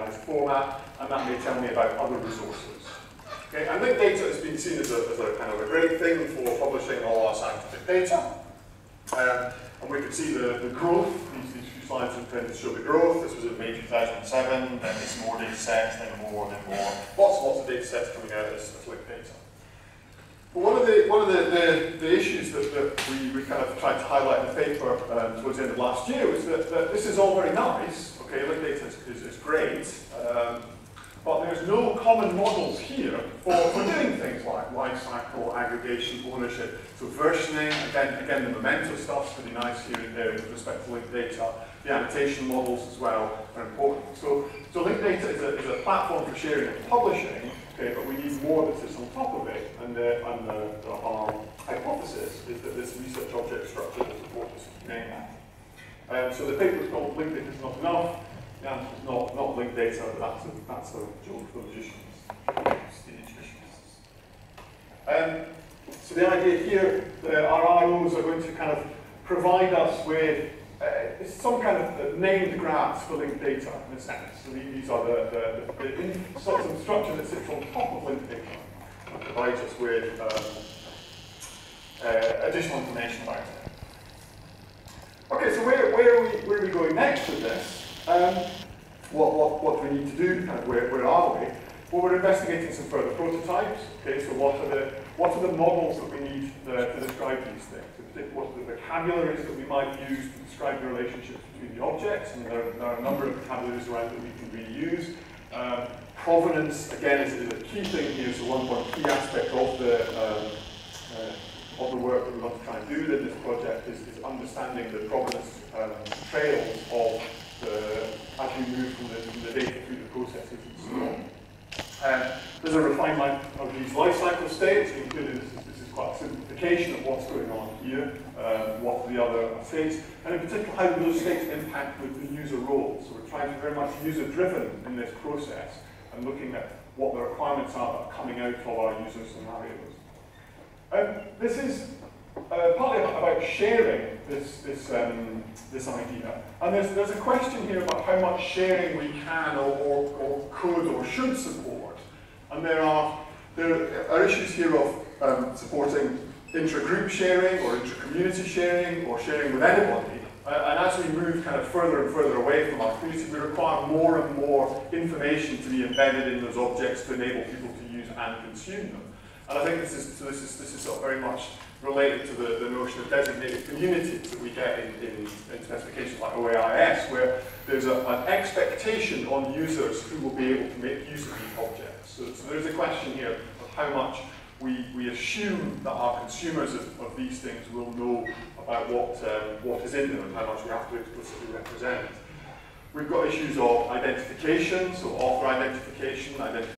organized format, and that may tell me about other resources. Okay, and linked data has been seen as a kind of a great thing for publishing all our scientific data. And we can see the growth. These few slides are trying to show the growth. This was in May 2007, then there's more data sets, then more, then more. Lots of data sets coming out as linked data. But one of the issues that we kind of tried to highlight in the paper towards the end of last year was that this is all very nice. Okay, linked data is great. But there's no common models here for doing things like lifecycle, aggregation, ownership. So versioning, again the memento stuff's pretty nice here and there with respect to linked data. The annotation models as well are important. So linked data is a platform for sharing and publishing, okay, but we need more that sits on top of it. And our hypothesis is that this research object structure will support this doing that. So the paper is called Linked Data is Not Enough. The answer is not linked data, but that's a joke for magicians, stage magicians. So the idea here, our ROs are going to kind of provide us with some kind of named graphs for linked data, in a sense. So these are the sorts of structure that sits on top of linked data and provides us with additional information about it. Okay, so where are we going next with this? What do we need to do? Kind of where are we? Well, we're investigating some further prototypes. Okay, so what are the models that we need to describe these things? What are the vocabularies that we might use to describe the relationships between the objects? And there are a number of vocabularies around that we can really use. Provenance, again, is a key thing here. So one key aspect of the work that we want to try and do in this project is understanding the provenance trails of as we move from the data through the processes and so on. There's a refinement of these life cycle states. Including this is quite a simplification of what's going on here, what are the other states, and in particular how do those states impact with the user roles. So we're trying to very much user-driven in this process and looking at what the requirements are that are coming out of our user scenarios. This is partly about sharing this idea. And there's a question here about how much sharing we can or could or should support. And there are issues here of supporting intra-group sharing or intra-community sharing or sharing with anybody. And as we move kind of further and further away from our community, we require more and more information to be embedded in those objects to enable people to use and consume them. And I think this is sort of very much related to the notion of designated communities that we get in specifications like OAI7, where there's an expectation on users who will be able to make use of these objects. So there's a question here of how much we assume that our consumers of these things will know about what is in them and how much we have to explicitly represent. We've got issues of identification, so author identification,